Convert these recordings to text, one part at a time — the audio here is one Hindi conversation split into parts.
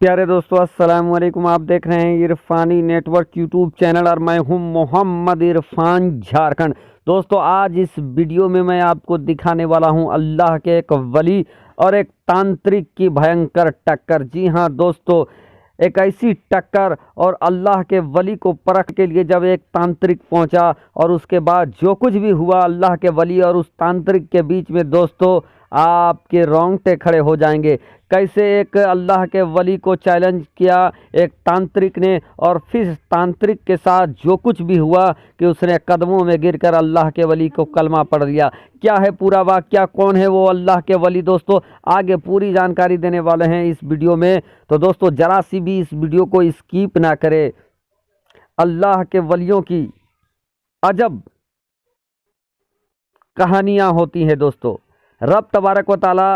प्यारे दोस्तों, अस्सलाम वालेकुम। आप देख रहे हैं इरफानी नेटवर्क यूट्यूब चैनल और मैं हूं मोहम्मद इरफान झारखंड। दोस्तों, आज इस वीडियो में मैं आपको दिखाने वाला हूं अल्लाह के एक वली और एक तांत्रिक की भयंकर टक्कर। जी हां दोस्तों, एक ऐसी टक्कर और अल्लाह के वली को परख के लिए जब एक तांत्रिक पहुंचा और उसके बाद जो कुछ भी हुआ अल्लाह के वली और उस तांत्रिक के बीच में, दोस्तों आपके रोंगटे खड़े हो जाएंगे। कैसे एक अल्लाह के वली को चैलेंज किया एक तांत्रिक ने और फिर तांत्रिक के साथ जो कुछ भी हुआ कि उसने कदमों में गिरकर अल्लाह के वली को कलमा पढ़ लिया। क्या है पूरा वाकया, कौन है वो अल्लाह के वली, दोस्तों आगे पूरी जानकारी देने वाले हैं इस वीडियो में। तो दोस्तों जरा सी भी इस वीडियो को स्किप ना करें। अल्लाह के वलियों की अजब कहानियां होती हैं दोस्तों। रब तबारक व तआला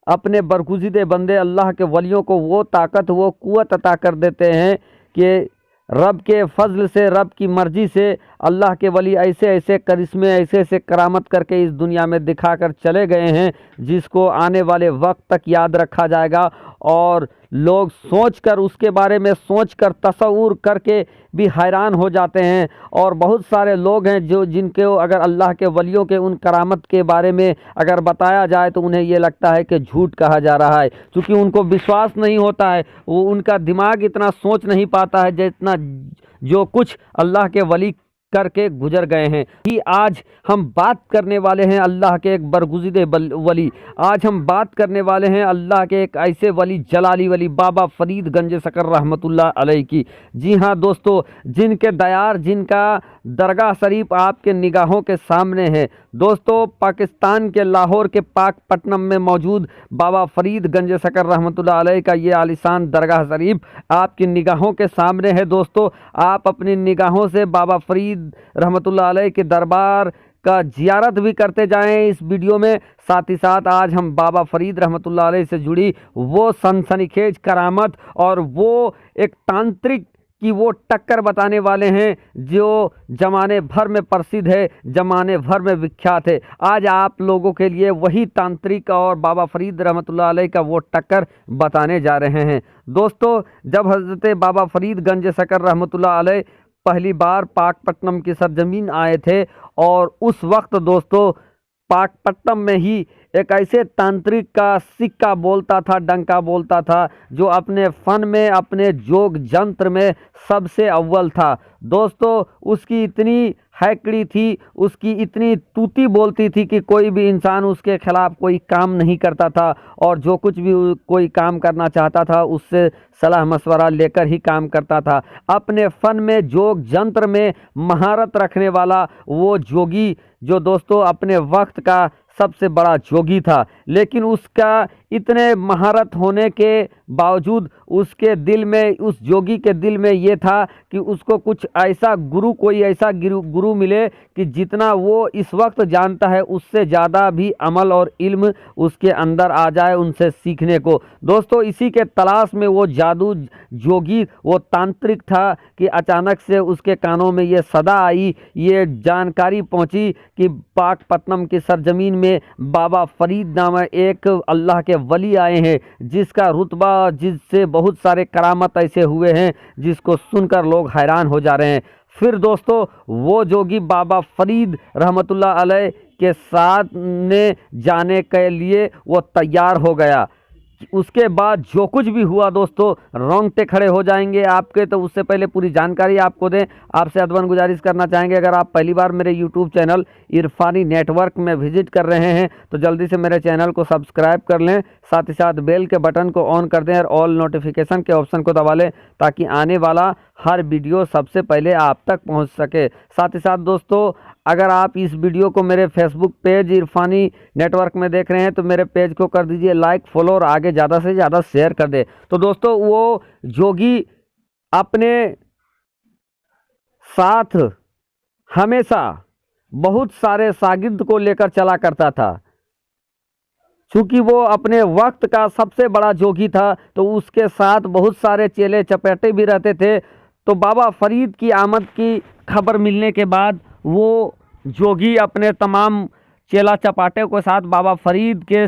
अपने बरगुज़िदे बंदे अल्लाह के वलियों को वो ताकत वो कुव्वत अता कर देते हैं कि रब के फजल से, रब की मर्जी से अल्लाह के वली ऐसे ऐसे करिश्मे, ऐसे ऐसे करामत करके इस दुनिया में दिखाकर चले गए हैं जिसको आने वाले वक्त तक याद रखा जाएगा। और लोग सोचकर, उसके बारे में सोचकर, तसव्वुर करके भी हैरान हो जाते हैं। और बहुत सारे लोग हैं जो जिनके अगर अल्लाह के वलियों के उन करामत के बारे में अगर बताया जाए तो उन्हें ये लगता है कि झूठ कहा जा रहा है, क्योंकि उनको विश्वास नहीं होता है, वो उनका दिमाग इतना सोच नहीं पाता है जितना जो कुछ अल्लाह के वली करके गुजर गए हैं। कि आज हम बात करने वाले हैं अल्लाह के एक बरगुज़िदे वली। आज हम बात करने वाले हैं अल्लाह के एक ऐसे वली, जलाली वली, बाबा फरीद गंज शकर रहमतुल्लाह अलैह की। जी हाँ दोस्तों, जिनके दयार, जिनका दरगाह शरीफ आपके निगाहों के सामने है। दोस्तों पाकिस्तान के लाहौर के पाकपट्टनम में मौजूद बाबा फरीद गंज शकर रहमतुल्लाह अलैह का ये आलिशान दरगाह शरीफ आपकी निगाहों के सामने है। दोस्तों आप अपनी निगाहों से बाबा फरीद रहमतुल्लाह अलैह के दरबार का जियारत भी करते जाएं इस वीडियो में। साथ ही साथ आज हम बाबा फरीद रहमतुल्लाह अलैह से जुड़ी वो सनसनीखेज करामत और वो एक तांत्रिक की वो टक्कर बताने वाले हैं जो जमाने भर में प्रसिद्ध है, जमाने भर में विख्यात है। आज आप लोगों के लिए वही तांत्रिक और बाबा फरीद रहमतुल्लाह अलैह का वो टक्कर बताने जा रहे हैं। दोस्तों जब हज़रत बाबा फरीद गंज शकर रहमतुल्लाह अलैह पहली बार पाकपट्टनम की सरजमीन आए थे और उस वक्त दोस्तों पाकपट्टनम में ही एक ऐसे तांत्रिक का सिक्का बोलता था, डंका बोलता था, जो अपने फन में, अपने जोग जंत्र में सबसे अव्वल था। दोस्तों उसकी इतनी हैकड़ी थी, उसकी इतनी तूती बोलती थी कि कोई भी इंसान उसके खिलाफ कोई काम नहीं करता था और जो कुछ भी कोई काम करना चाहता था उससे सलाह मशवरा लेकर ही काम करता था। अपने फन में, जोग जंत्र में महारत रखने वाला वो जोगी, जो दोस्तों अपने वक्त का सबसे बड़ा जोगी था। लेकिन उसका इतने महारत होने के बावजूद उसके दिल में, उस जोगी के दिल में ये था कि उसको कुछ ऐसा गुरु, कोई ऐसा गुरु मिले कि जितना वो इस वक्त जानता है उससे ज़्यादा भी अमल और इल्म उसके अंदर आ जाए उनसे सीखने को। दोस्तों इसी के तलाश में वो जादू जोगी, वो तांत्रिक था कि अचानक से उसके कानों में ये सदा आई, ये जानकारी पहुंची कि पाकपट्टनम की सरजमीन में बाबा फरीद नाम एक अल्लाह के वली आए हैं जिसका रुतबा, जिससे बहुत सारे करामत ऐसे हुए हैं जिसको सुनकर लोग हैरान हो जा रहे हैं। फिर दोस्तों वो जोगी बाबा फरीद रहमतुल्लाह अलैह के साथ ने जाने के लिए वो तैयार हो गया। उसके बाद जो कुछ भी हुआ दोस्तों रोंगटे खड़े हो जाएंगे आपके। तो उससे पहले पूरी जानकारी आपको दें, आपसे अदबन गुजारिश करना चाहेंगे, अगर आप पहली बार मेरे यूट्यूब चैनल इरफानी नेटवर्क में विजिट कर रहे हैं तो जल्दी से मेरे चैनल को सब्सक्राइब कर लें, साथ ही साथ बेल के बटन को ऑन कर दें और ऑल नोटिफिकेशन के ऑप्शन को दबा लें ताकि आने वाला हर वीडियो सबसे पहले आप तक पहुँच सके। साथ ही साथ दोस्तों अगर आप इस वीडियो को मेरे फेसबुक पेज इरफानी नेटवर्क में देख रहे हैं तो मेरे पेज को कर दीजिए लाइक, फॉलो और आगे ज़्यादा से ज़्यादा शेयर कर दे। तो दोस्तों वो जोगी अपने साथ हमेशा बहुत सारे शागिर्द को लेकर चला करता था। चूँकि वो अपने वक्त का सबसे बड़ा जोगी था तो उसके साथ बहुत सारे चेले चपेटे भी रहते थे। तो बाबा फरीद की आमद की खबर मिलने के बाद वो जोगी अपने तमाम चेला चपाटे के साथ बाबा फरीद के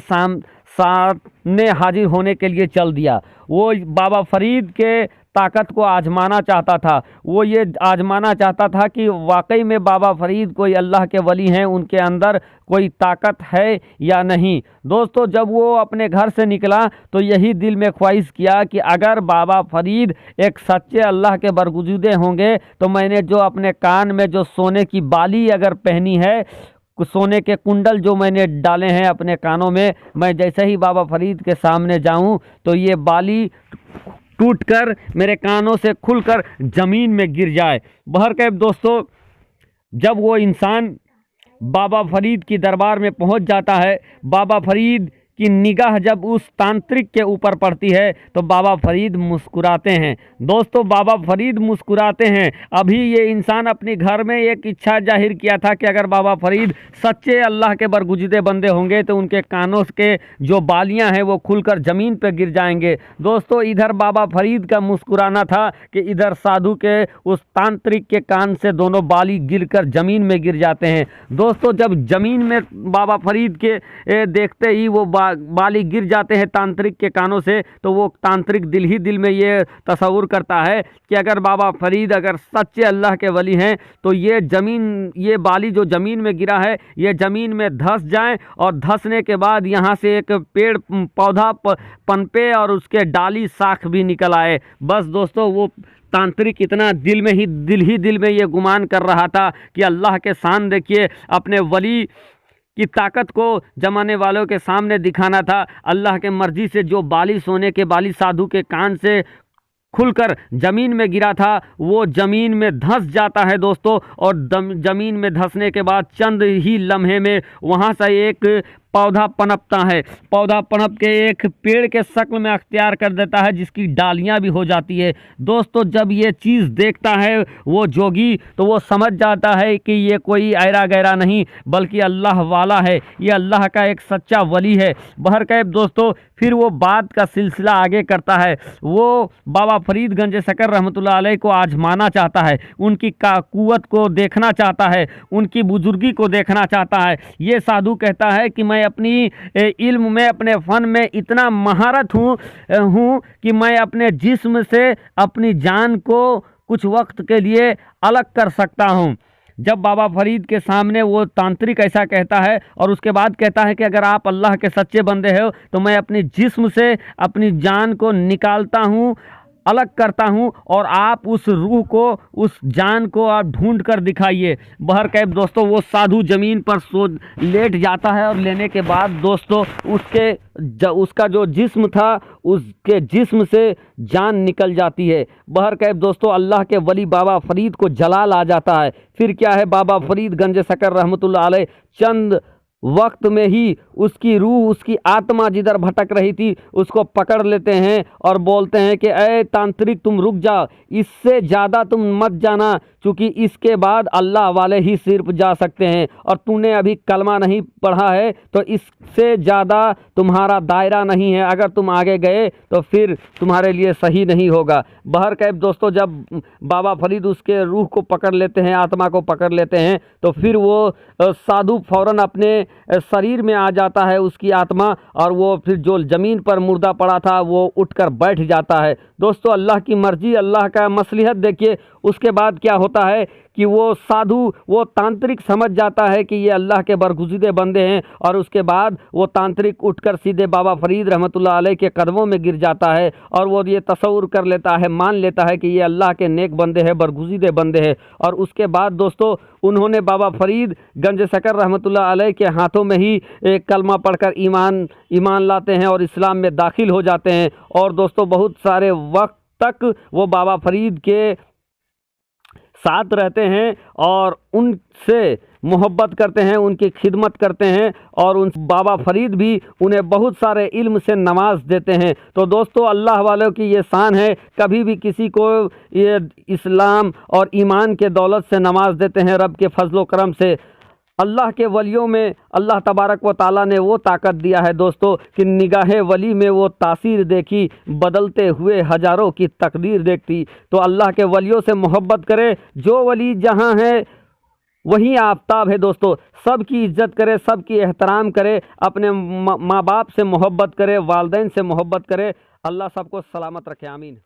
सामने हाजिर होने के लिए चल दिया। वो बाबा फरीद के ताकत को आजमाना चाहता था। वो ये आजमाना चाहता था कि वाकई में बाबा फरीद कोई अल्लाह के वली हैं, उनके अंदर कोई ताकत है या नहीं। दोस्तों, जब वो अपने घर से निकला तो यही दिल में ख्वाहिश किया कि अगर बाबा फरीद एक सच्चे अल्लाह के बरगुज़ीदे होंगे तो मैंने जो अपने कान में जो सोने की बाली अगर पहनी है, सोने के कुंडल जो मैंने डाले हैं अपने कानों में, मैं जैसे ही बाबा फरीद के सामने जाऊं तो ये बाली टूटकर मेरे कानों से खुलकर ज़मीन में गिर जाए। बहरकैफ दोस्तों, जब वो इंसान बाबा फरीद की दरबार में पहुंच जाता है, बाबा फरीद की निगाह जब उस तांत्रिक के ऊपर पड़ती है तो बाबा फरीद मुस्कुराते हैं। दोस्तों, बाबा फरीद मुस्कुराते हैं। अभी ये इंसान अपने घर में एक इच्छा जाहिर किया था कि अगर बाबा फरीद सच्चे अल्लाह के बरगुज़ीदे बंदे होंगे तो उनके कानों के जो बालियां हैं वो खुलकर ज़मीन पर गिर जाएंगे। दोस्तों, इधर बाबा फरीद का मुस्कुराना था कि इधर साधु के उस तांत्रिक के कान से दोनों बाली गिरकर ज़मीन में गिर जाते हैं। दोस्तों, जब ज़मीन में बाबा फरीद के देखते ही वो बाली गिर जाते हैं तांत्रिक के कानों से, तो वो तांत्रिक दिल ही दिल में ये तसव्वुर करता है कि अगर बाबा फरीद अगर सच्चे अल्लाह के वली हैं तो ये बाली जो ज़मीन में गिरा है ये ज़मीन में धंस जाए और धंसने के बाद यहाँ से एक पेड़ पौधा पनपे और उसके डाली शाख भी निकल आए। बस दोस्तों, वो तांत्रिक इतना दिल में ये गुमान कर रहा था कि अल्लाह के शान देखिए, अपने वली की ताकत को जमाने वालों के सामने दिखाना था। अल्लाह के मर्जी से जो बाली सोने के बाली साधु के कान से खुलकर ज़मीन में गिरा था वो ज़मीन में धंस जाता है दोस्तों, और ज़मीन में धंसने के बाद चंद ही लम्हे में वहाँ से एक पौधा पनपता है। पौधा पनप के एक पेड़ के शक्ल में अख्तियार कर देता है जिसकी डालियां भी हो जाती है। दोस्तों, जब ये चीज़ देखता है वो जोगी तो वो समझ जाता है कि ये कोई ऐरा गैरा नहीं बल्कि अल्लाह वाला है, ये अल्लाह का एक सच्चा वली है। बहरकैफ दोस्तों, फिर वो बात का सिलसिला आगे करता है। वो बाबा फरीद गंज शकर रहमतुल्लाह अलैह को आजमाना चाहता है, उनकी कुव्वत को देखना चाहता है, उनकी बुजुर्गी को देखना चाहता है। ये साधु कहता है कि मैं अपनी इल्म में, अपने फ़न में इतना महारत हूँ कि मैं अपने जिस्म से अपनी जान को कुछ वक्त के लिए अलग कर सकता हूँ। जब बाबा फरीद के सामने वो तांत्रिक ऐसा कहता है और उसके बाद कहता है कि अगर आप अल्लाह के सच्चे बंदे हो तो मैं अपनी जिस्म से अपनी जान को निकालता हूँ, अलग करता हूं, और आप उस रूह को, उस जान को आप ढूंढ कर दिखाइए। बहरकैफ दोस्तों, वो साधु ज़मीन पर लेट जाता है और लेने के बाद दोस्तों उसका जो जिस्म था उसके जिस्म से जान निकल जाती है। बहरकैफ दोस्तों, अल्लाह के वली बाबा फरीद को जलाल आ जाता है। फिर क्या है, बाबा फरीद गंज शकर रहमतुल्लाह अलैह चंद वक्त में ही उसकी रूह, उसकी आत्मा जिधर भटक रही थी उसको पकड़ लेते हैं और बोलते हैं कि ऐ तांत्रिक, तुम रुक जाओ, इससे ज़्यादा तुम मत जाना, क्योंकि इसके बाद अल्लाह वाले ही सिर्फ जा सकते हैं और तूने अभी कलमा नहीं पढ़ा है तो इससे ज़्यादा तुम्हारा दायरा नहीं है। अगर तुम आगे गए तो फिर तुम्हारे लिए सही नहीं होगा। बहरकैफ दोस्तों, जब बाबा फरीद उसके रूह को पकड़ लेते हैं, आत्मा को पकड़ लेते हैं, तो फिर वो साधु फौरन अपने शरीर में आ जाता है उसकी आत्मा, और वो फिर जो ज़मीन पर मुर्दा पड़ा था वो उठकर बैठ जाता है। दोस्तों, अल्लाह की मर्जी, अल्लाह का मसलिहत देखिए। उसके बाद क्या होता है कि वो साधु, वो तांत्रिक समझ जाता है कि ये अल्लाह के बरगुज़ीदे बंदे हैं, और उसके बाद वो तांत्रिक उठकर सीधे बाबा फरीद रहमतुल्लाह अलैह के कदमों में गिर जाता है और वो ये तसव्वुर कर लेता है, मान लेता है कि ये अल्लाह के नेक बंदे हैं, बरगुज़ीदे बंदे हैं। और उसके बाद दोस्तों, उन्होंने बाबा फरीद गंज शकर रहमतुल्लाह अलैह के हाथों में ही एक कलमा पढ़कर ईमान लाते हैं और इस्लाम में दाखिल हो जाते हैं। और दोस्तों, बहुत सारे वक्त तक वो बाबा फरीद के साथ रहते हैं और उनसे मोहब्बत करते हैं, उनकी खिदमत करते हैं, और उन बाबा फरीद भी उन्हें बहुत सारे इल्म से नवाज देते हैं। तो दोस्तों, अल्लाह वालों की ये शान है, कभी भी किसी को ये इस्लाम और ईमान के दौलत से नवाज देते हैं रब के फजलो करम से। अल्लाह के वलियों में अल्लाह तबारक व ताला ने वो ताकत दिया है दोस्तों कि निगाह वली में वो तासीर देखी, बदलते हुए हज़ारों की तकदीर देखती। तो अल्लाह के वलियों से मोहब्बत करे, जो वली जहाँ है वही आफताब है दोस्तों। सबकी इज्जत करे, सबकी एहतराम करे, अपने माँ बाप से मोहब्बत करे, वालदैन से मोहब्बत करे। अल्लाह सबको सलामत रखे, आमीन।